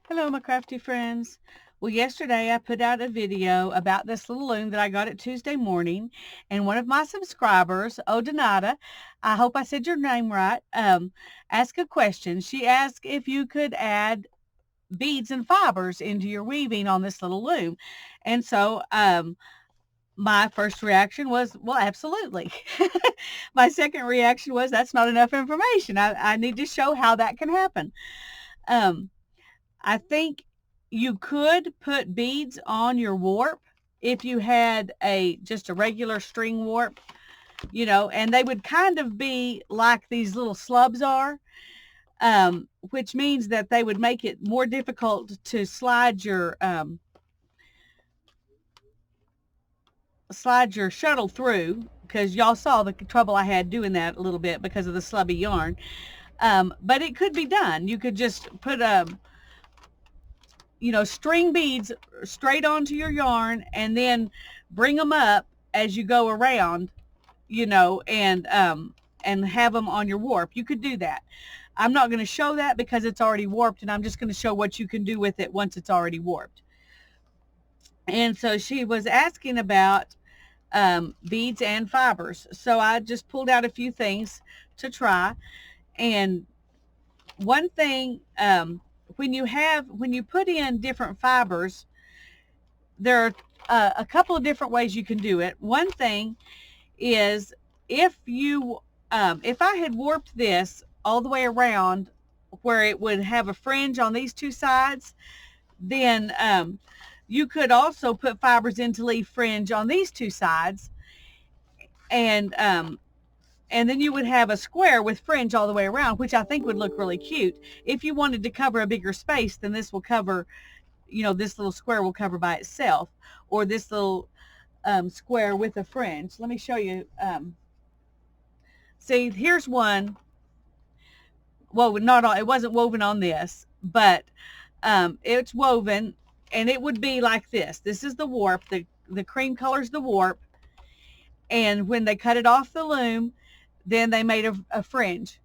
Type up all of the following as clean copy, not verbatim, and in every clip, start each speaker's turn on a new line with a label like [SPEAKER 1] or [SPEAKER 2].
[SPEAKER 1] Hello, my crafty friends. Well, yesterday I put out a video about this little loom that I got at Tuesday morning, and one of my subscribers, Odanata, I hope I said your name right, asked a question. She asked if you could add beads and fibers into your weaving on this little loom. And so my first reaction was, well, absolutely. My second reaction was, that's not enough information. I need to show how that can happen. Um, I think you could put beads on your warp if you had just a regular string warp, and they would kind of be like these little slubs are, which means that they would make it more difficult to slide your shuttle through, because y'all saw the trouble I had doing that a little bit because of the slubby yarn. But it could be done. You could just put string beads straight onto your yarn and then bring them up as you go around, and have them on your warp. You could do that. I'm not going to show that because it's already warped, and I'm just going to show what you can do with it once it's already warped. And so she was asking about beads and fibers. So I just pulled out a few things to try. And one thing, when you put in different fibers, there are a couple of different ways you can do it. One thing is, if I had warped this all the way around where it would have a fringe on these two sides, then you could also put fibers in to leave fringe on these two sides, and then you would have a square with fringe all the way around, which I think would look really cute. If you wanted to cover a bigger space, then this will cover, this little square will cover by itself, or this little square with a fringe. Let me show you. See, here's one. Well, it wasn't woven on this, but it's woven, and it would be like this. This is the warp. The cream color's the warp, and when they cut it off the loom, then they made a fringe.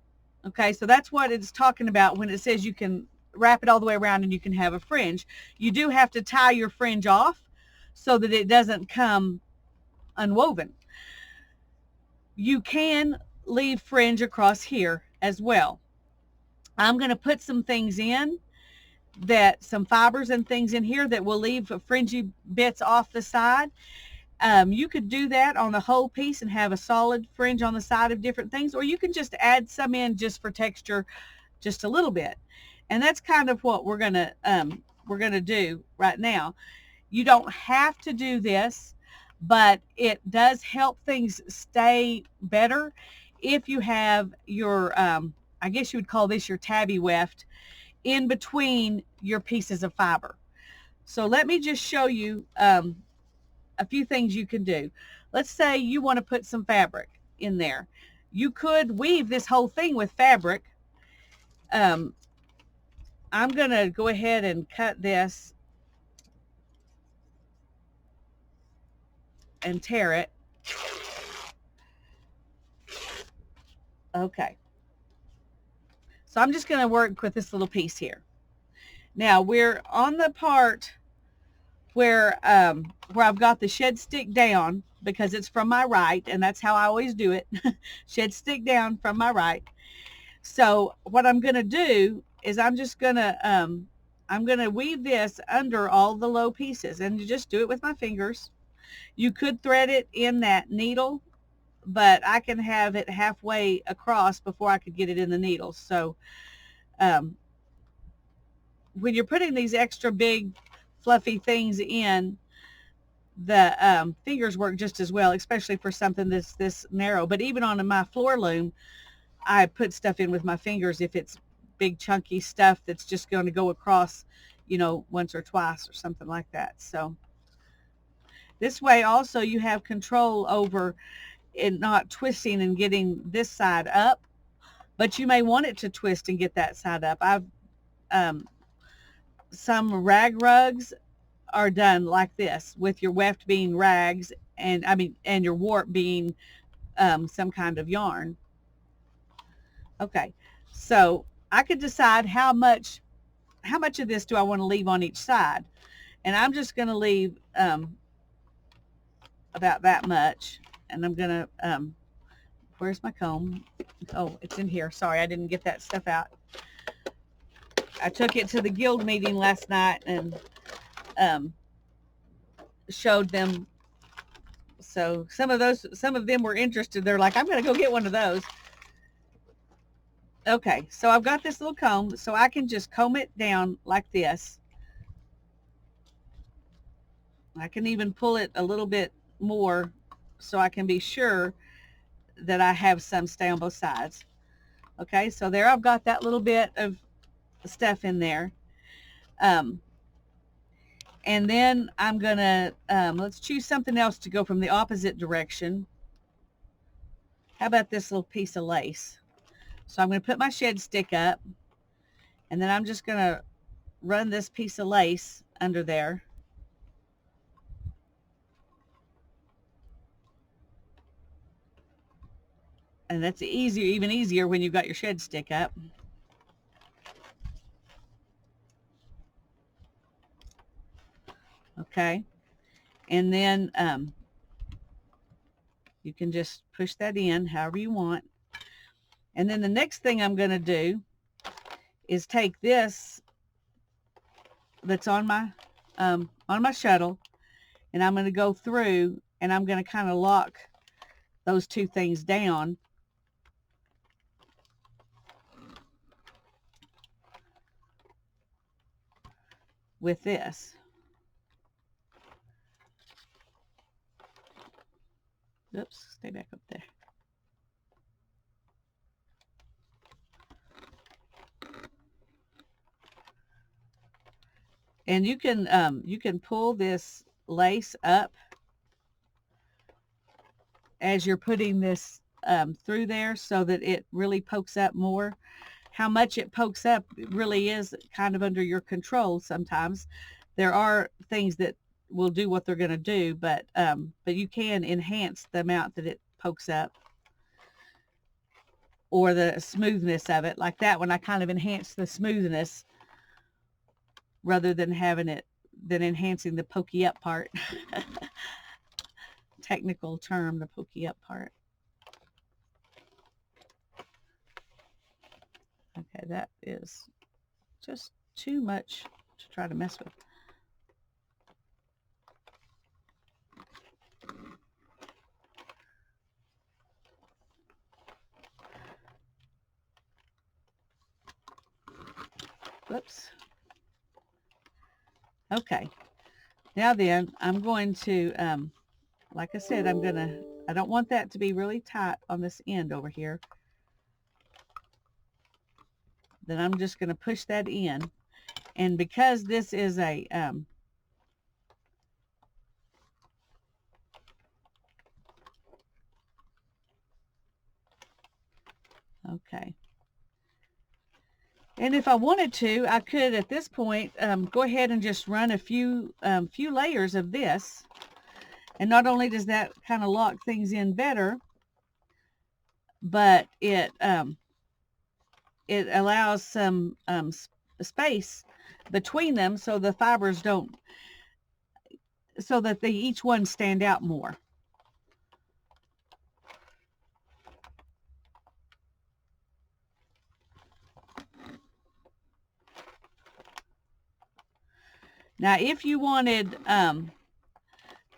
[SPEAKER 1] Okay, so that's what it's talking about when it says you can wrap it all the way around and you can have a fringe. You do have to tie your fringe off so that it doesn't come unwoven. You can leave fringe across here as well. I'm going to put some things in, some fibers and things in here that will leave fringy bits off the side. You could do that on the whole piece and have a solid fringe on the side of different things, or you can just add some in just for texture, just a little bit. And that's kind of what we're gonna do right now. You don't have to do this, but it does help things stay better if you have your, I guess you would call this your tabby weft, in between your pieces of fiber. So let me just show you a few things you can do. Let's say you want to put some fabric in there. You could weave this whole thing with fabric. I'm going to go ahead and cut this and tear it. Okay. So I'm just going to work with this little piece here. Now we're on the part where I've got the shed stick down, because it's from my right, and that's how I always do it. Shed stick down from my right. So what I'm going to do is I'm going to weave this under all the low pieces, and you just do it with my fingers. You could thread it in that needle, but I can have it halfway across before I could get it in the needle. So when you're putting these extra big fluffy things in, the fingers work just as well, especially for something that's this narrow. But even on my floor loom, I put stuff in with my fingers if it's big chunky stuff that's just going to go across, once or twice or something like that. So this way also you have control over it not twisting and getting this side up, but you may want it to twist and get that side up. Some rag rugs are done like this, with your weft being rags, and your warp being some kind of yarn. Okay, so I could decide how much how much of this do I want to leave on each side? And I'm just going to leave about that much. And I'm going to, where's my comb? Oh, it's in here. Sorry, I didn't get that stuff out. I took it to the guild meeting last night and showed them. So some of them were interested. They're like, I'm going to go get one of those. Okay, so I've got this little comb, so I can just comb it down like this. I can even pull it a little bit more so I can be sure that I have some stay on both sides. Okay, so there I've got that little bit of stuff in there. And then I'm gonna, let's choose something else to go from the opposite direction. How about this little piece of lace? So I'm gonna put my shed stick up, and then I'm just gonna run this piece of lace under there. And that's easier, even easier when you've got your shed stick up. Okay. And then you can just push that in however you want. And then the next thing I'm going to do is take this that's on my shuttle, and I'm going to go through and I'm going to kind of lock those two things down with this. Oops, stay back up there. And you can pull this lace up as you're putting this through there so that it really pokes up more. How much it pokes up really is kind of under your control sometimes. There are things that will do what they're going to do, but you can enhance the amount that it pokes up or the smoothness of it. Like that one, I kind of enhanced the smoothness rather than enhancing the pokey up part. Technical term, the pokey up part. Okay, that is just too much to try to mess with. Whoops. Okay. Now then, I'm going to, like I said, I don't want that to be really tight on this end over here. Then I'm just going to push that in. And because this is a, okay. And if I wanted to, I could at this point go ahead and just run a few layers of this. And not only does that kind of lock things in better, but it allows some space between them so the fibers don't, so that they each one stand out more. Now, if you wanted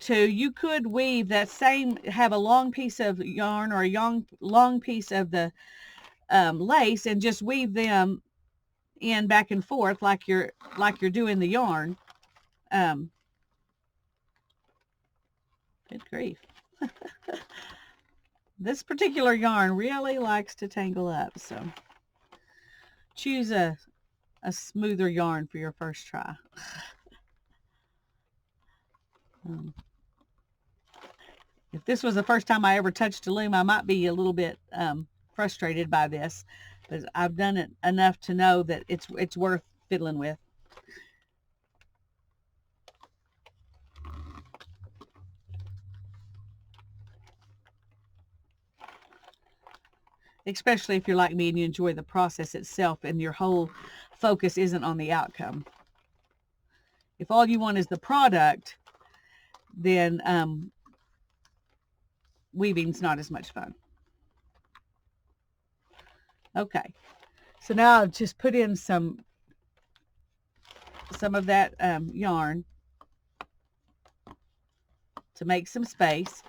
[SPEAKER 1] you could weave that same, have a long piece of yarn or a long piece of the lace and just weave them in back and forth like you're doing the yarn. Good grief. This particular yarn really likes to tangle up, so choose a smoother yarn for your first try. If this was the first time I ever touched a loom, I might be a little bit frustrated by this, but I've done it enough to know that it's worth fiddling with. Especially if you're like me and you enjoy the process itself and your whole focus isn't on the outcome. If all you want is the product, then weaving's not as much fun. Okay, so now I've just put in some of that yarn to make some space.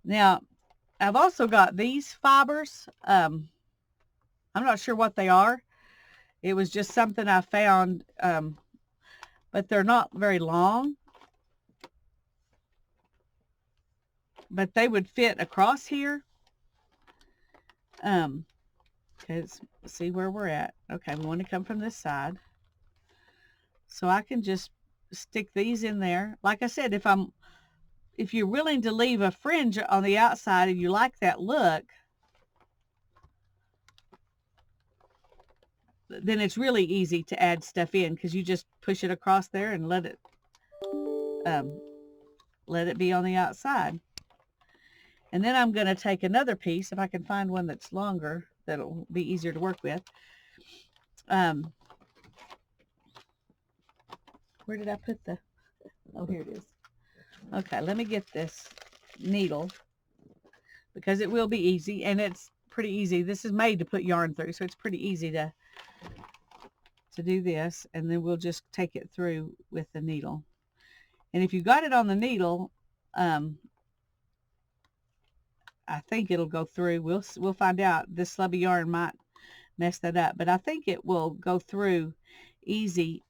[SPEAKER 1] Now, I've also got these fibers. I'm not sure what they are. It was just something I found, but they're not very long. But they would fit across here. Because see where we're at. Okay, we want to come from this side. So I can just stick these in there. Like I said, if you're willing to leave a fringe on the outside and you like that look, then it's really easy to add stuff in because you just push it across there and let it be on the outside. And then I'm going to take another piece, if I can find one that's longer, that'll be easier to work with. Where did I put the, oh, here it is. Okay, let me get this needle because it will be easy, and it's pretty easy. This is made to put yarn through, so it's pretty easy to do this, and then we'll just take it through with the needle. And if you got it on the needle, I think it'll go through. We'll find out. This slubby yarn might mess that up, but I think it will go through easy,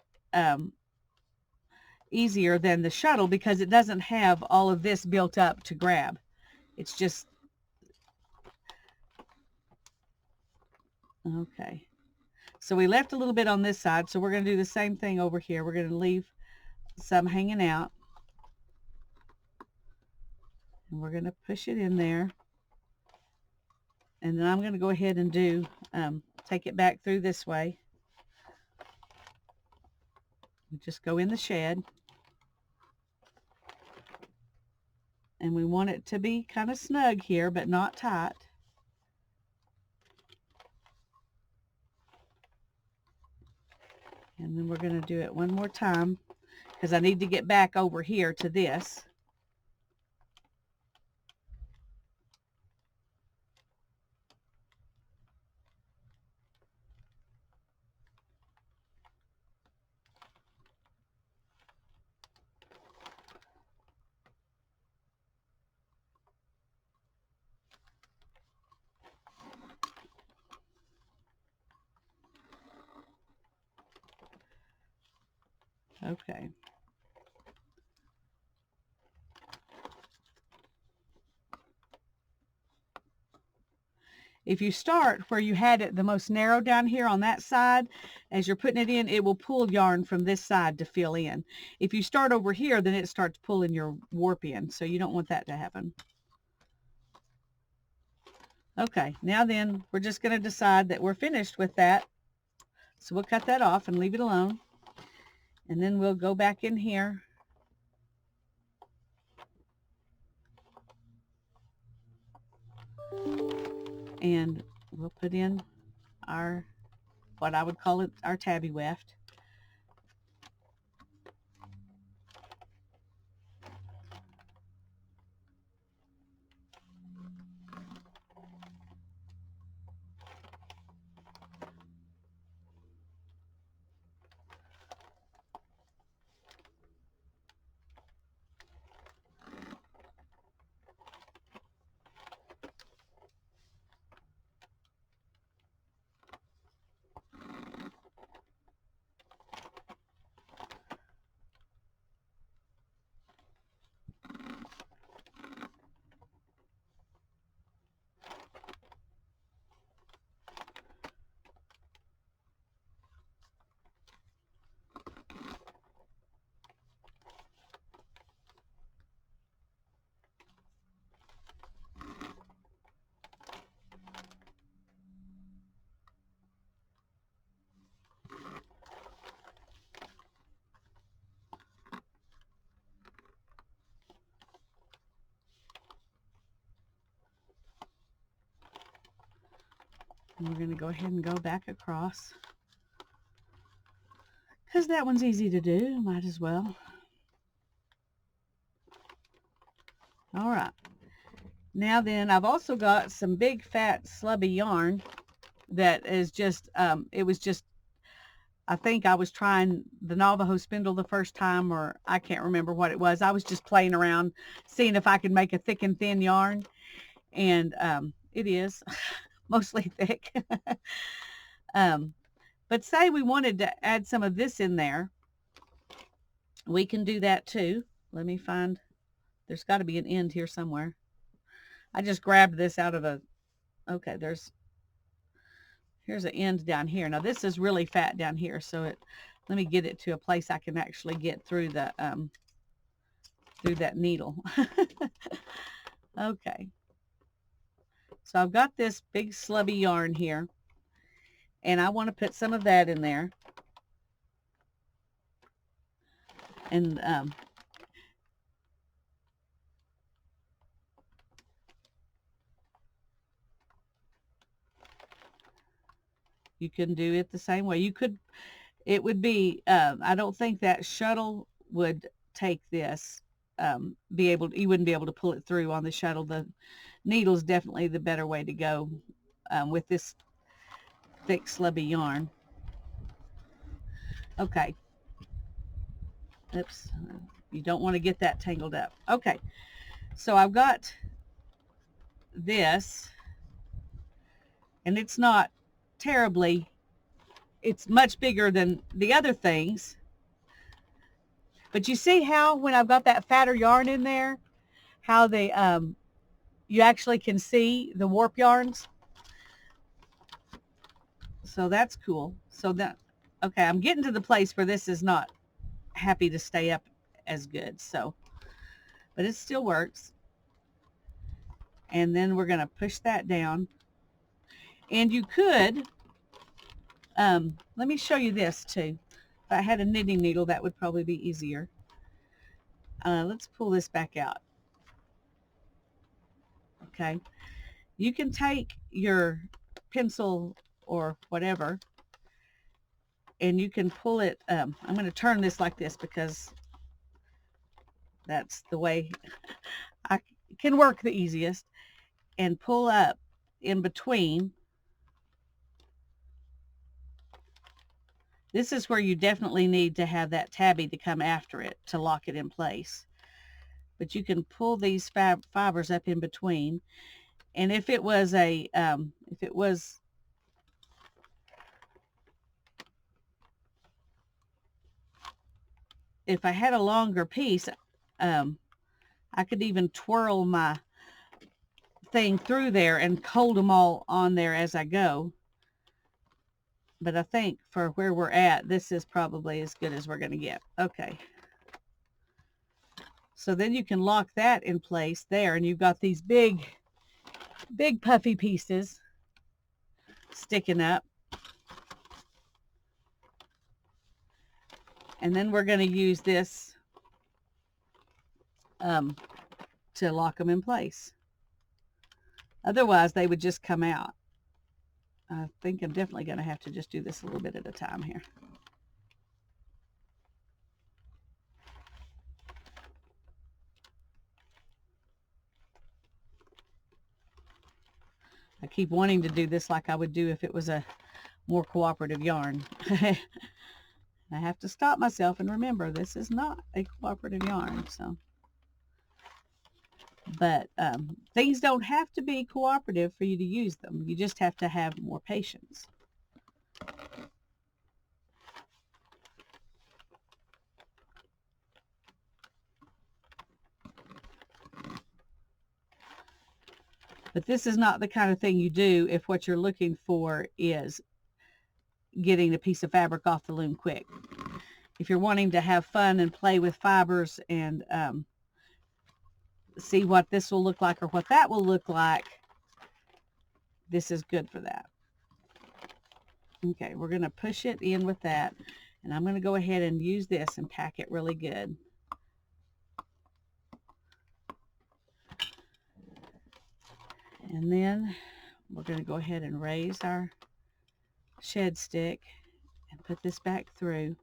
[SPEAKER 1] easier than the shuttle because it doesn't have all of this built up to grab. It's just, okay. So we left a little bit on this side, so we're going to do the same thing over here. We're going to leave some hanging out, and we're going to push it in there. And then I'm going to go ahead and do, take it back through this way. Just go in the shed. And we want it to be kind of snug here, but not tight. And then we're going to do it one more time because I need to get back over here to this. Okay. If you start where you had it the most narrow down here on that side, as you're putting it in, it will pull yarn from this side to fill in. If you start over here, then it starts pulling your warp in, so you don't want that to happen. Okay, now then, we're just going to decide that we're finished with that. So we'll cut that off and leave it alone. And then we'll go back in here. And we'll put in our, what I would call it, our tabby weft. And we're going to go ahead and go back across. because that one's easy to do. Might as well. All right. Now then, I've also got some big fat slubby yarn that is just, it was just, I think I was trying the Navajo spindle the first time, or I can't remember what it was. I was just playing around, seeing if I could make a thick and thin yarn, and it is mostly thick. But say we wanted to add some of this in there, we can do that too. Let me find, there's got to be an end here somewhere. I just grabbed this out of a, okay, here's an end down here. Now this is really fat down here, so let me get it to a place I can actually get through the through that needle. Okay, so I've got this big slubby yarn here, and I want to put some of that in there, and you can do it the same way. You could, it would be, I don't think that shuttle would take this, you wouldn't be able to pull it through on the shuttle. The needle is definitely the better way to go with this thick slubby yarn. Okay. Oops. You don't want to get that tangled up. Okay. So I've got this, and it's not terribly, it's much bigger than the other things. But you see how when I've got that fatter yarn in there, how they, you actually can see the warp yarns. So that's cool. So that, okay, I'm getting to the place where this is not happy to stay up as good. So, but it still works. And then we're going to push that down. And you could, let me show you this too. If I had a knitting needle, that would probably be easier. Let's pull this back out. Okay. You can take your pencil or whatever, and you can pull it. I'm going to turn this like this because that's the way I can work the easiest, and pull up in between. This is where you definitely need to have that tabby to come after it to lock it in place. But you can pull these fibers up in between. And if it was a, if I had a longer piece, I could even twirl my thing through there and hold them all on there as I go. But I think for where we're at, this is probably as good as we're going to get. Okay. So then you can lock that in place there, and you've got these big puffy pieces sticking up. And then we're going to use this to lock them in place. Otherwise, they would just come out. I think I'm definitely going to have to just do this a little bit at a time here. I keep wanting to do this like I would do if it was a more cooperative yarn. I have to stop myself and remember this is not a cooperative yarn. So, but things don't have to be cooperative for you to use them. You just have to have more patience. But this is not the kind of thing you do if what you're looking for is getting a piece of fabric off the loom quick. If you're wanting to have fun and play with fibers and see what this will look like or what that will look like, this is good for that. Okay, we're going to push it in with that, and I'm going to go ahead and use this and pack it really good. And then we're going to go ahead and raise our shed stick and put this back through.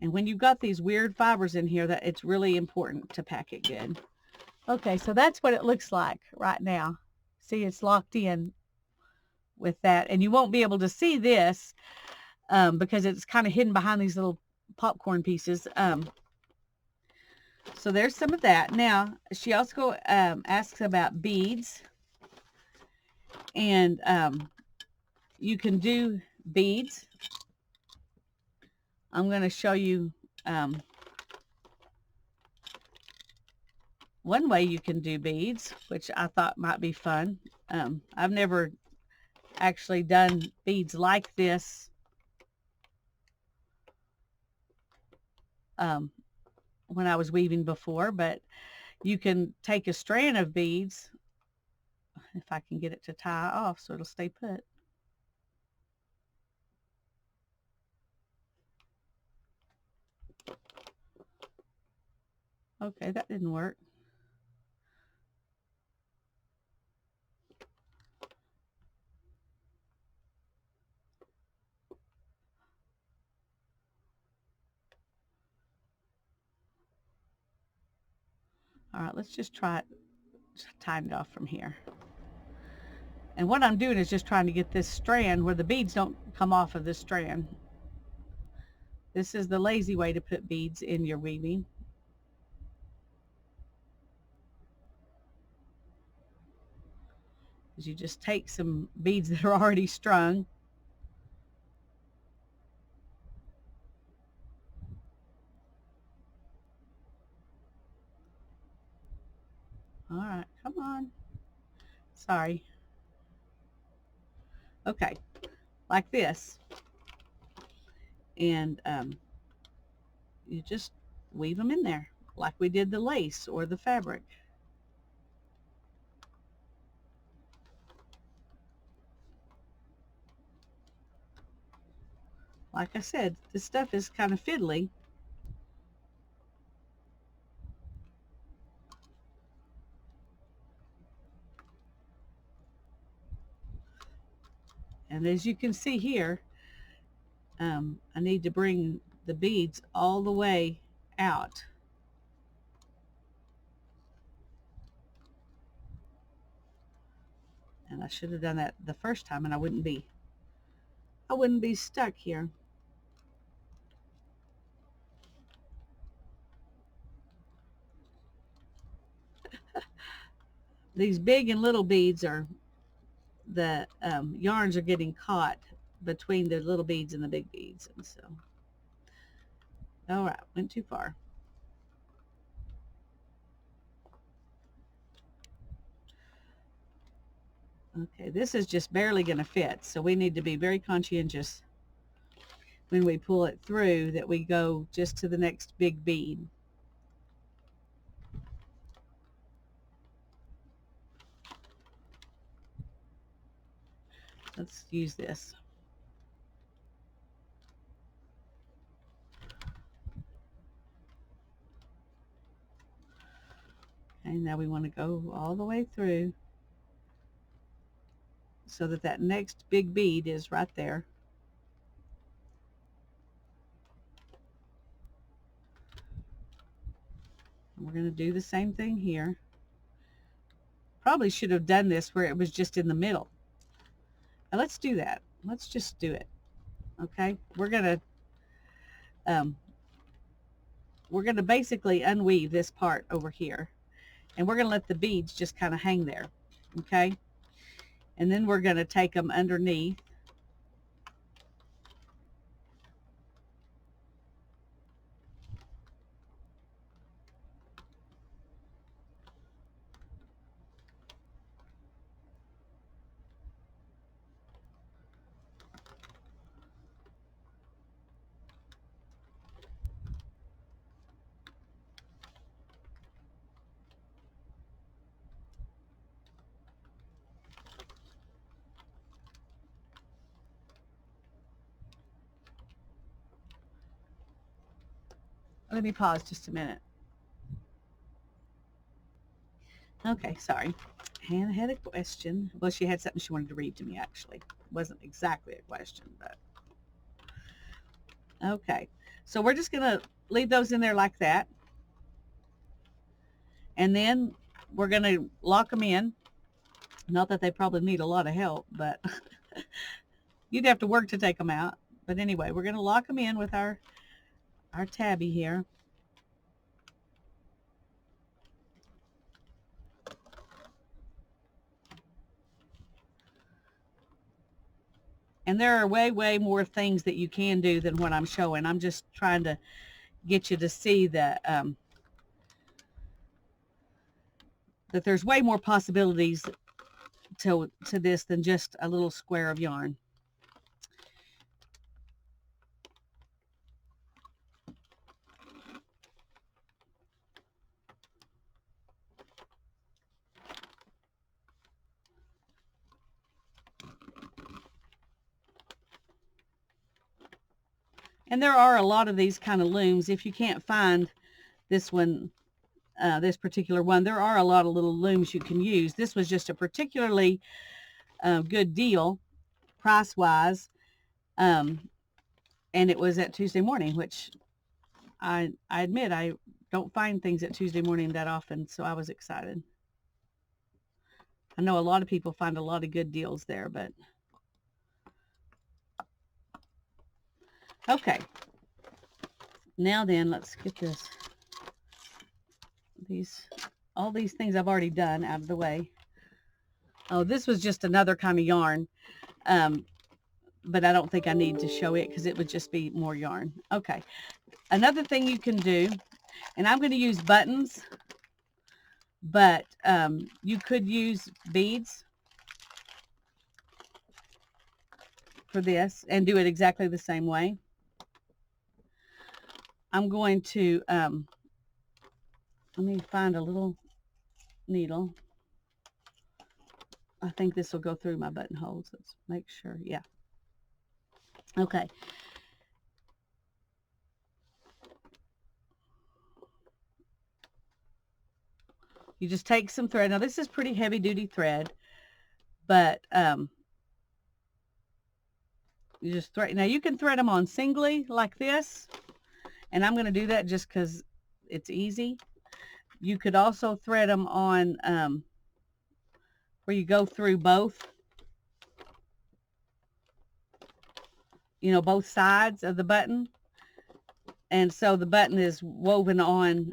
[SPEAKER 1] And when you've got these weird fibers in here, that it's really important to pack it good. Okay, so that's what it looks like right now. See, it's locked in with that. And you won't be able to see this because it's kind of hidden behind these little popcorn pieces. So there's some of that. Now, she also asks about beads. And you can do beads. I'm going to show you one way you can do beads, which I thought might be fun. I've never actually done beads like this when I was weaving before, but you can take a strand of beads, if I can get it to tie off so it'll stay put. Okay, that didn't work. All right, let's just try it, tying it off from here. And what I'm doing is just trying to get this strand where the beads don't come off of this strand. This is the lazy way to put beads in your weaving. Is you just take some beads that are already strung. All right, come on. Sorry. Okay, like this. And you just weave them in there like we did the lace or the fabric. Like I said, this stuff is kind of fiddly. And as you can see here, I need to bring the beads all the way out. And I should have done that the first time and I wouldn't be stuck here. These big and little beads are, the yarns are getting caught between the little beads and the big beads. And so, all right, went too far. Okay, this is just barely going to fit, so we need to be very conscientious when we pull it through that we go just to the next big bead. Let's use this. Okay, now we want to go all the way through so that that next big bead is right there. And we're going to do the same thing here. Probably should have done this where it was just in the middle. Now let's do that. Let's just do it. Okay, we're going to basically unweave this part over here, and we're going to let the beads just kind of hang there. Okay, and then we're going to take them underneath. Let me pause just a minute. Okay, sorry. Hannah had a question. Well, she had something she wanted to read to me, actually. It wasn't exactly a question, but... Okay. So we're just going to leave those in there like that. And then we're going to lock them in. Not that they probably need a lot of help, but you'd have to work to take them out. But anyway, we're going to lock them in with our tabby here. And there are way, way more things that you can do than what I'm showing. I'm just trying to get you to see that that there's way more possibilities to this than just a little square of yarn. And there are a lot of these kind of looms. If you can't find this one, this particular one, there are a lot of little looms you can use. This was just a particularly good deal price-wise, and it was at Tuesday morning, which I admit I don't find things at Tuesday morning that often, so I was excited. I know a lot of people find a lot of good deals there, but okay. Now then, let's get all these things I've already done out of the way. Oh, this was just another kind of yarn, but I don't think I need to show it because it would just be more yarn. Okay, another thing you can do, and I'm going to use buttons, but you could use beads for this and do it exactly the same way. I'm going to, let me find a little needle. I think this will go through my buttonholes. Let's make sure. Yeah. Okay. You just take some thread. Now this is pretty heavy duty thread, but you just thread. Now you can thread them on singly like this, and I'm going to do that just because it's easy. You could also thread them on where you go through both, both sides of the button. And so the button is woven on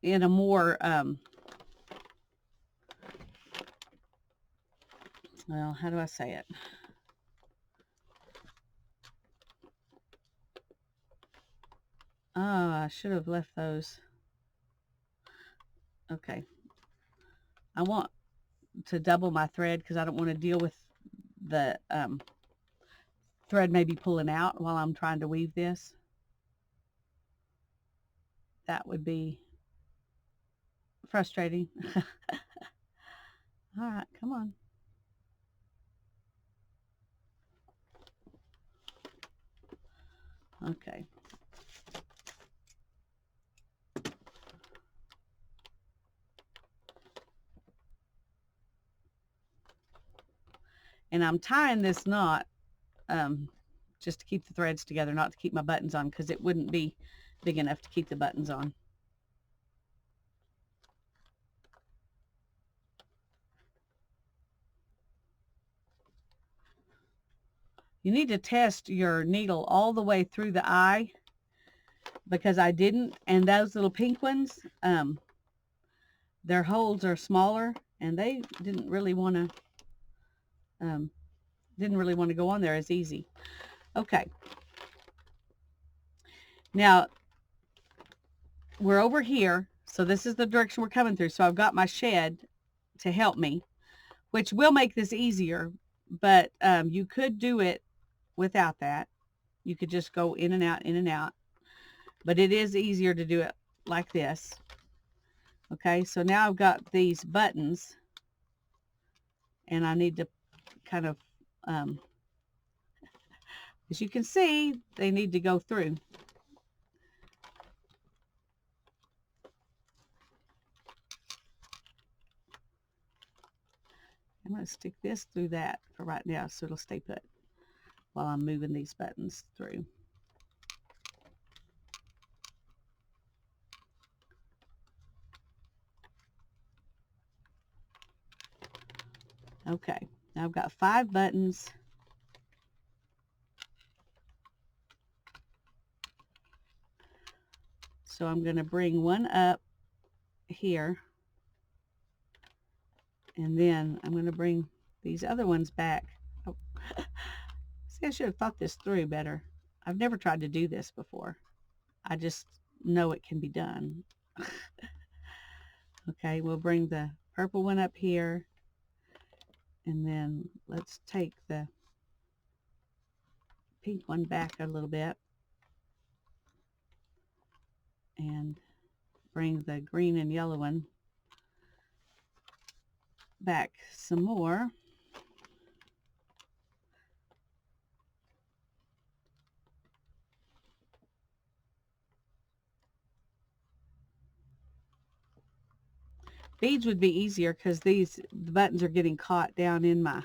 [SPEAKER 1] in a more, well, how do I say it? Oh, I should have left those. Okay. I want to double my thread because I don't want to deal with the thread maybe pulling out while I'm trying to weave this. That would be frustrating. All right, come on. Okay. And I'm tying this knot just to keep the threads together, not to keep my buttons on, because it wouldn't be big enough to keep the buttons on. You need to test your needle all the way through the eye, because I didn't, and those little pink ones, their holes are smaller, and they didn't really want to go on there as easy. Okay. Now we're over here, so this is the direction we're coming through. So I've got my shed to help me, which will make this easier, but you could do it without that. You could just go in and out, but it is easier to do it like this. Okay, so now I've got these buttons, and I need to kind of, as you can see, they need to go through. I'm going to stick this through that for right now so it'll stay put. while I'm moving these buttons through. Okay, now I've got 5 buttons. So I'm going to bring one up here, and then I'm going to bring these other ones back. Oh. See, I should have thought this through better. I've never tried to do this before. I just know it can be done. Okay, we'll bring the purple one up here, and then let's take the pink one back a little bit and bring the green and yellow one back some more. Beads would be easier because the buttons are getting caught down in my,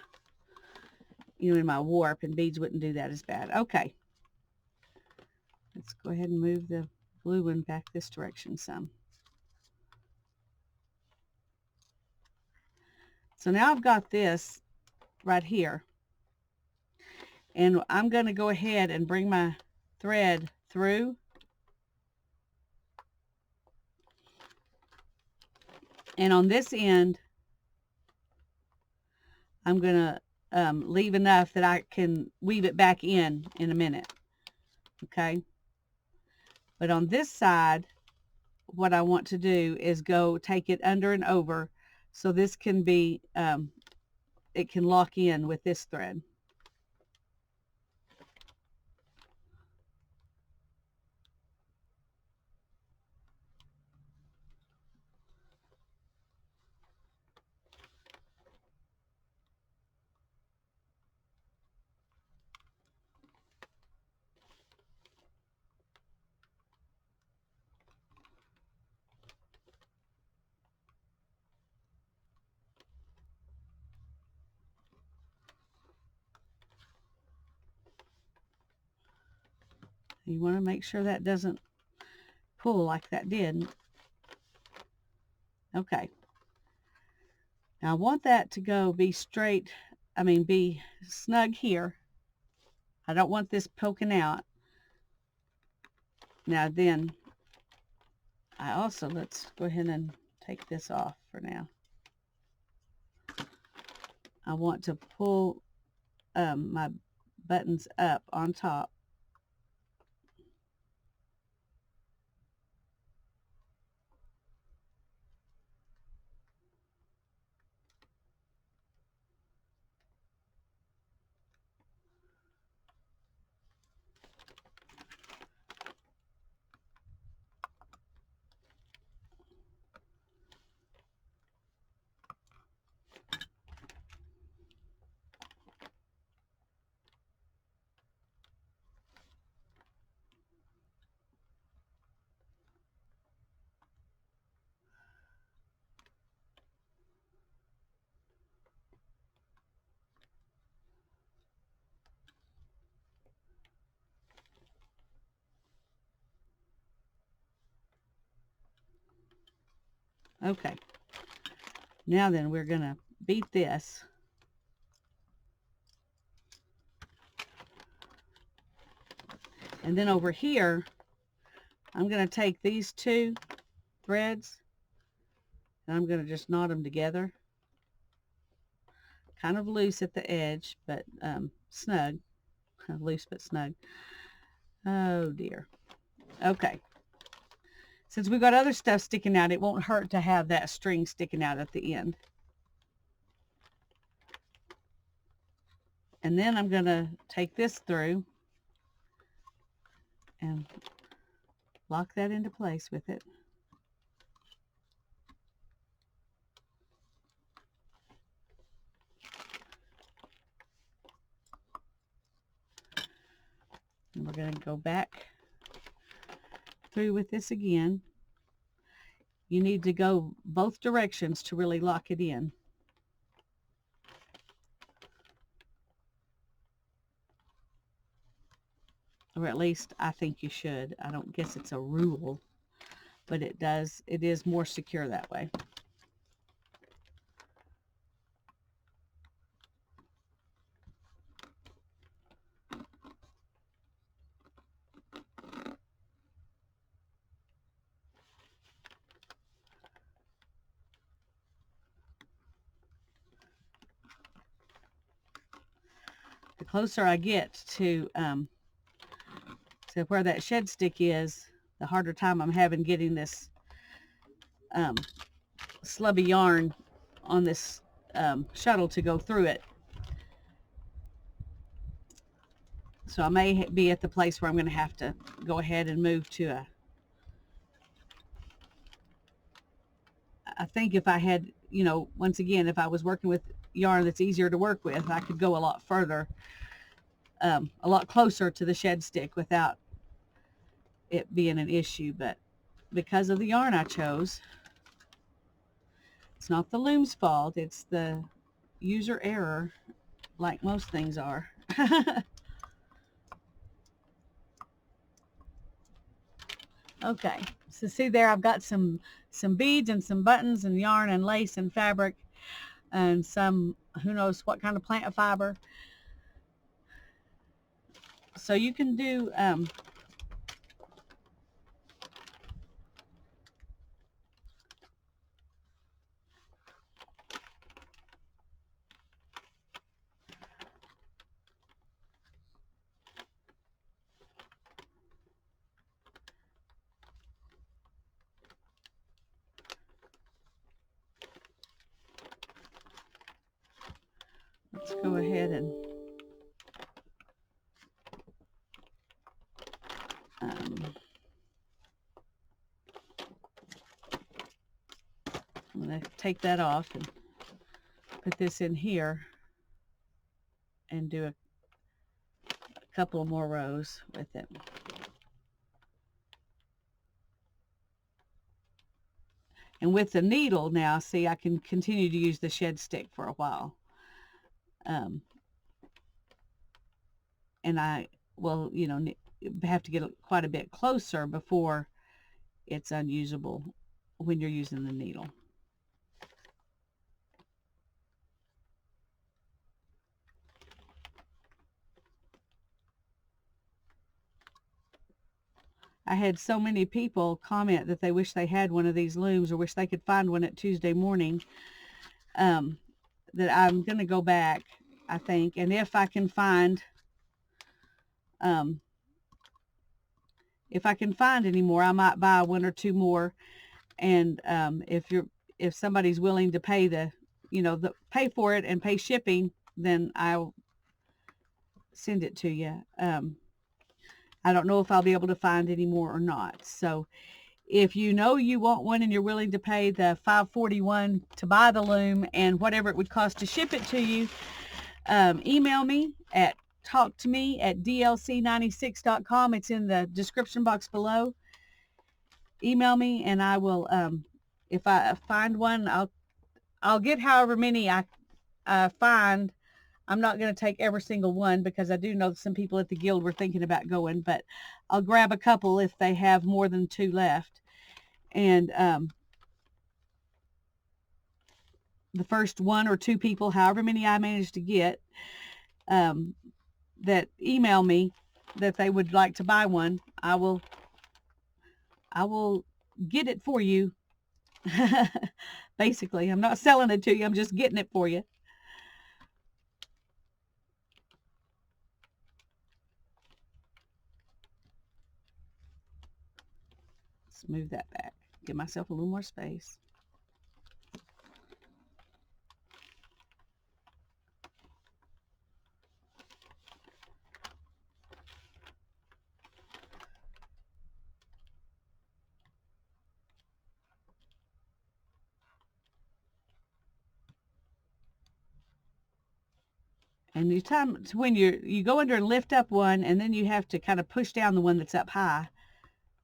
[SPEAKER 1] in my warp, and beads wouldn't do that as bad. Okay, let's go ahead and move the blue one back this direction some. So now I've got this right here, and I'm going to go ahead and bring my thread through, and on this end I'm going to leave enough that I can weave it back in a minute. Okay, but on this side, what I want to do is go take it under and over, so this can be it can lock in with this thread. You want to make sure that doesn't pull like that did. Okay. Now I want that to be straight, be snug here. I don't want this poking out. Now then, let's go ahead and take this off for now. I want to pull my buttons up on top. Okay. Now then, we're going to beat this. And then over here, I'm going to take these 2 threads, and I'm going to just knot them together. Kind of loose at the edge, but snug. Loose but snug. Oh dear. Okay. Since we've got other stuff sticking out, it won't hurt to have that string sticking out at the end. And then I'm going to take this through and lock that into place with it. And we're going to go back through with this again. You need to go both directions to really lock it in. or at least I think you should. I don't guess it's a rule, but it is more secure that way. The closer I get to where that shed stick is, the harder time I'm having getting this slubby yarn on this shuttle to go through it. So I may be at the place where I'm going to have to go ahead and move to a, I think if I had, you know, once again, if I was working with yarn that's easier to work with, I could go a lot further, a lot closer to the shed stick without it being an issue. But because of the yarn I chose, it's not the loom's fault, it's the user error, like most things are. Okay, so see there, I've got some beads and some buttons and yarn and lace and fabric and some, who knows what kind of plant fiber. So you can do let's go ahead and I'm going to take that off and put this in here and do a couple more rows with it. And with the needle now, see, I can continue to use the shed stick for a while. And I will, you know, have to get quite a bit closer before it's unusable when you're using the needle. I had so many people comment that they wish they had one of these looms or wish they could find one at Tuesday morning, that I'm going to go back, I think, and if I can find any more, I might buy one or two more. And if somebody's willing to pay pay for it and pay shipping, then I'll send it to you. I don't know if I'll be able to find any more or not. So if you know you want one and you're willing to pay the $5.41 to buy the loom and whatever it would cost to ship it to you, email me at talktome@dlc96.com. It's in the description box below. Email me and I will, if I find one, I'll get however many I find. I'm not going to take every single one because I do know some people at the guild were thinking about going, but I'll grab a couple if they have more than 2 left. And the first 1 or 2 people, however many I manage to get, that email me that they would like to buy one, I will get it for you. Basically, I'm not selling it to you, I'm just getting it for you. Let's move that back. Give myself a little more space. And the time when you go under and lift up one, and then you have to kind of push down the one that's up high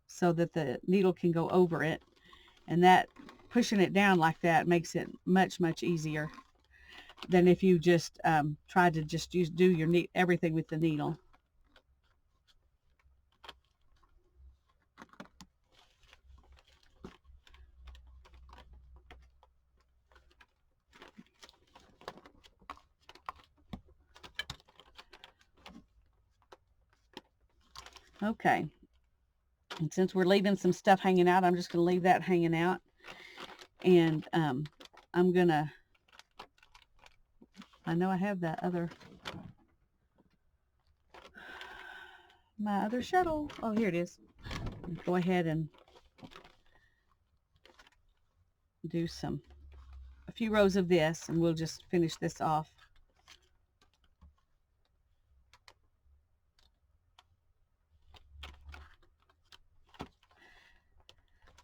[SPEAKER 1] so that the needle can go over it. And that pushing it down like that makes it much, much easier than if you just try to just do your everything with the needle. Okay. And since we're leaving some stuff hanging out, I'm just going to leave that hanging out. And I'm going to, I know I have that other, my other shuttle. Oh, here it is. Go ahead and do a few rows of this, and we'll just finish this off.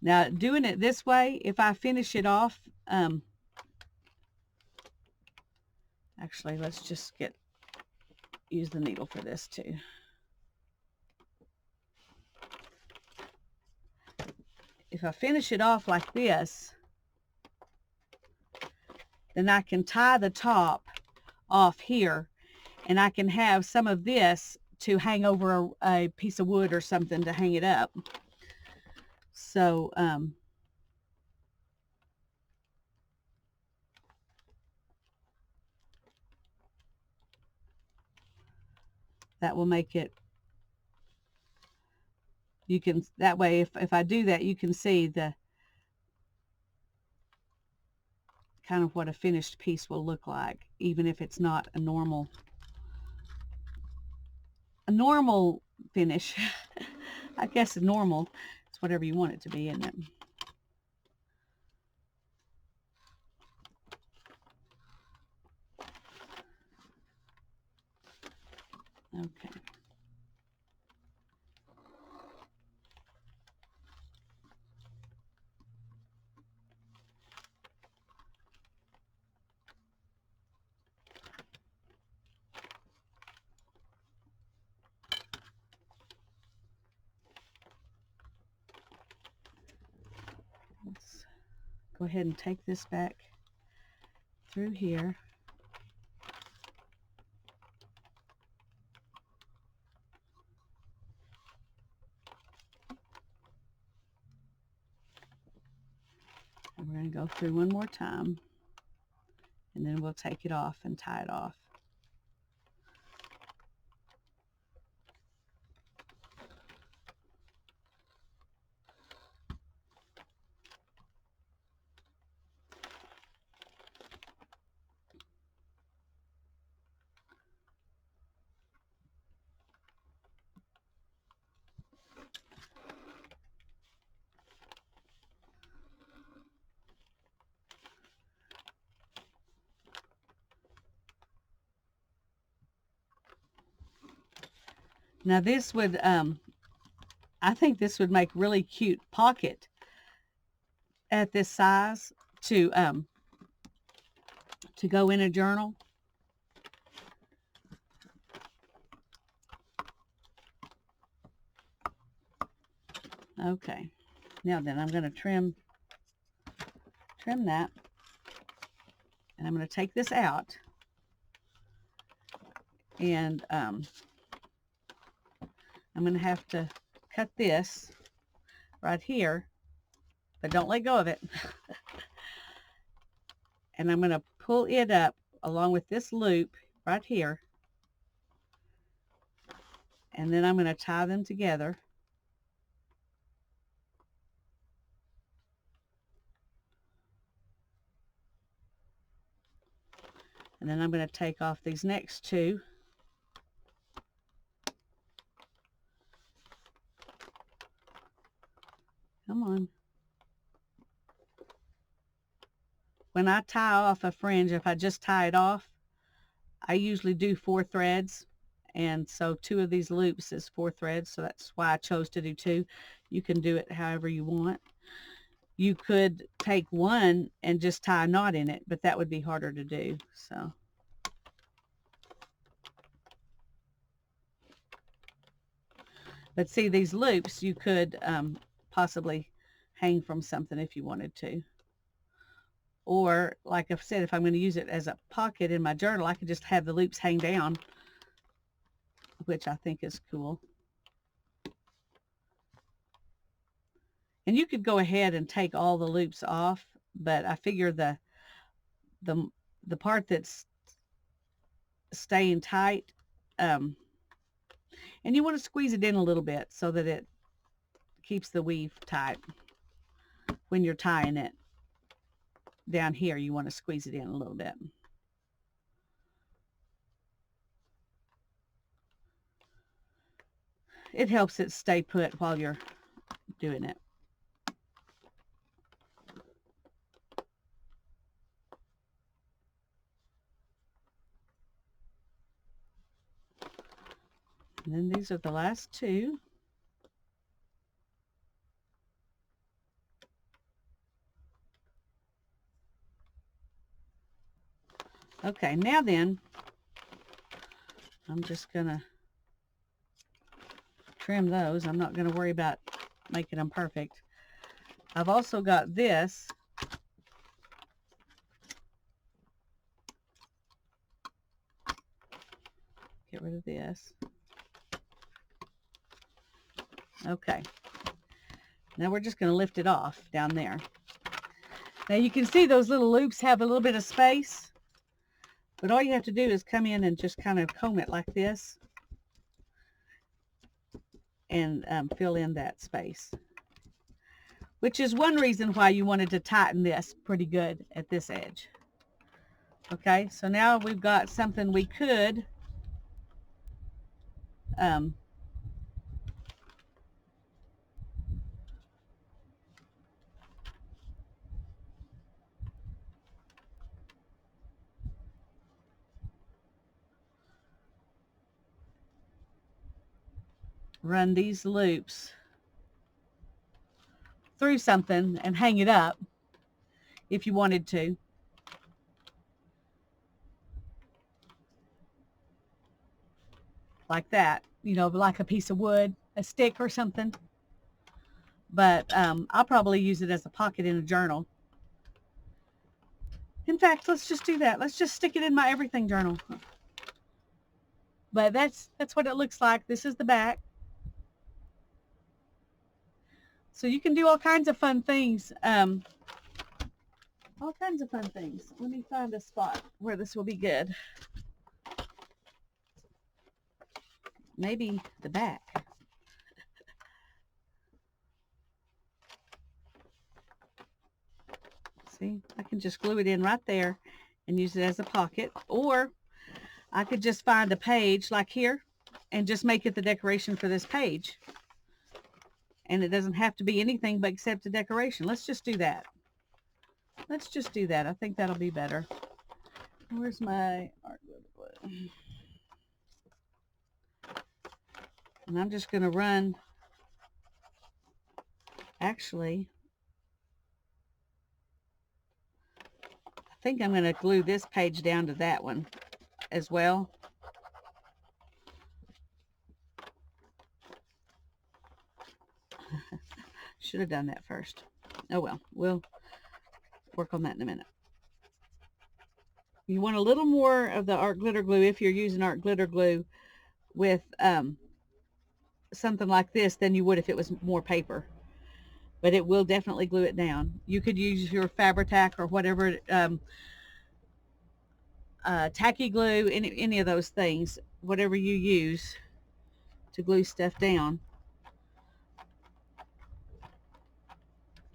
[SPEAKER 1] Now, doing it this way, if I finish it off, actually, let's just use the needle for this too. If I finish it off like this, then I can tie the top off here, and I can have some of this to hang over a piece of wood or something to hang it up. So, that will make it, you can, that way if I do that, you can see the kind of what a finished piece will look like, even if it's not a normal finish. I guess a normal, it's whatever you want it to be, isn't it? Okay. Let's go ahead and take this back through here. And we're going to go through one more time, and then we'll take it off and tie it off. Now this would, I think this would make really cute pocket at this size to go in a journal. Okay, now then I'm going to trim that, and I'm going to take this out, and I'm going to have to cut this right here, but don't let go of it. And I'm going to pull it up along with this loop right here, and then I'm going to tie them together. And then I'm going to take off these next two. Come on. When I tie off a fringe, if I just tie it off, I usually do 4 threads. And so 2 of these loops is 4 threads. So that's why I chose to do 2. You can do it however you want. You could take one and just tie a knot in it, but that would be harder to do. So. But see, these loops, you could possibly hang from something if you wanted to. Or, like I've said, if I'm going to use it as a pocket in my journal, I could just have the loops hang down, which I think is cool. And you could go ahead and take all the loops off, but I figure the part that's staying tight, and And you want to squeeze it in a little bit so that it keeps the weave tight. When you're tying it down here, you want to squeeze it in a little bit. It helps it stay put while you're doing it. And then these are the last two. Okay, now then, I'm just going to trim those. I'm not going to worry about making them perfect. I've also got this. Get rid of this. Okay. Now we're just going to lift it off down there. Now you can see those little loops have a little bit of space, but all you have to do is come in and just kind of comb it like this and fill in that space, which is one reason why you wanted to tighten this pretty good at this edge. Okay, so now we've got something we could run these loops through something and hang it up if you wanted to. Like that, you know, like a piece of wood, a stick or something. But I'll probably use it as a pocket in a journal. In fact, let's just do that. Let's just stick it in my everything journal. But that's what it looks like. This is the back. So you can do all kinds of fun things. All kinds of fun things. Let me find a spot where this will be good. Maybe the back. See, I can just glue it in right there and use it as a pocket. Or I could just find a page like here and just make it the decoration for this page. And it doesn't have to be anything but except a decoration. Let's just do that. Let's just do that. I think that'll be better. Where's my art glue? And I'm just going to run, actually, I think I'm going to glue this page down to that one as well. Should have done that first. Oh well, we'll work on that in a minute. You want a little more of the art glitter glue if you're using art glitter glue with something like this than you would if it was more paper. But it will definitely glue it down. You could use your Fabri-Tac or whatever, tacky glue, any of those things, whatever you use to glue stuff down.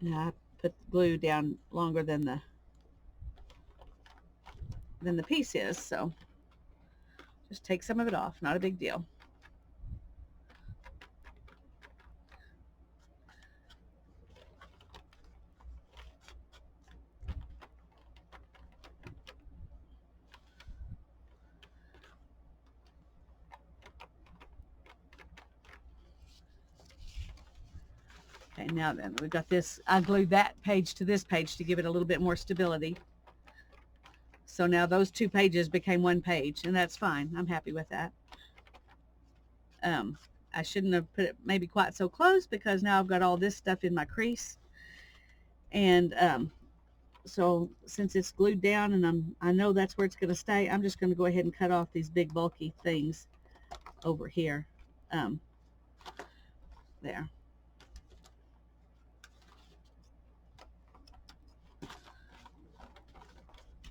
[SPEAKER 1] Now I put the glue down longer than the piece is, so just take some of it off, not a big deal. Okay, now then, we've got this. I glued that page to this page to give it a little bit more stability. So now those two pages became one page, and that's fine. I'm happy with that. I shouldn't have put it maybe quite so close because now I've got all this stuff in my crease. And so since it's glued down and I know that's where it's going to stay, I'm just going to go ahead and cut off these big bulky things over here. There.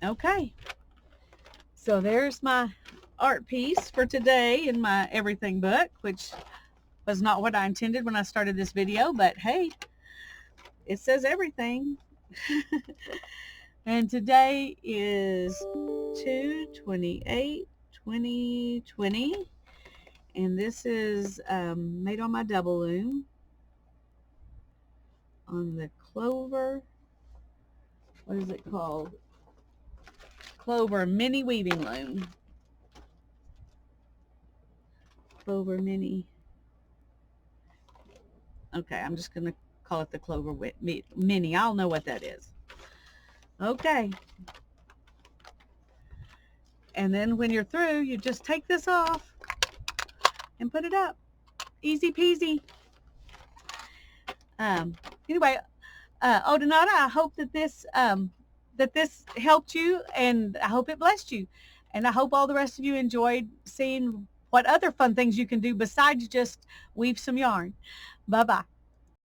[SPEAKER 1] Okay, so there's my art piece for today in my everything book, which was not what I intended when I started this video, but hey, it says everything. And today is 2/28/2020, and this is made on my double loom on the Clover, what is it called? Clover Mini Weaving Loom. Clover Mini. Okay, I'm just going to call it the Clover Mini. I'll know what that is. Okay. And then when you're through, you just take this off and put it up. Easy peasy. Anyway, Odanata, I hope that this helped you, and I hope it blessed you. And I hope all the rest of you enjoyed seeing what other fun things you can do besides just weave some yarn. Bye-bye.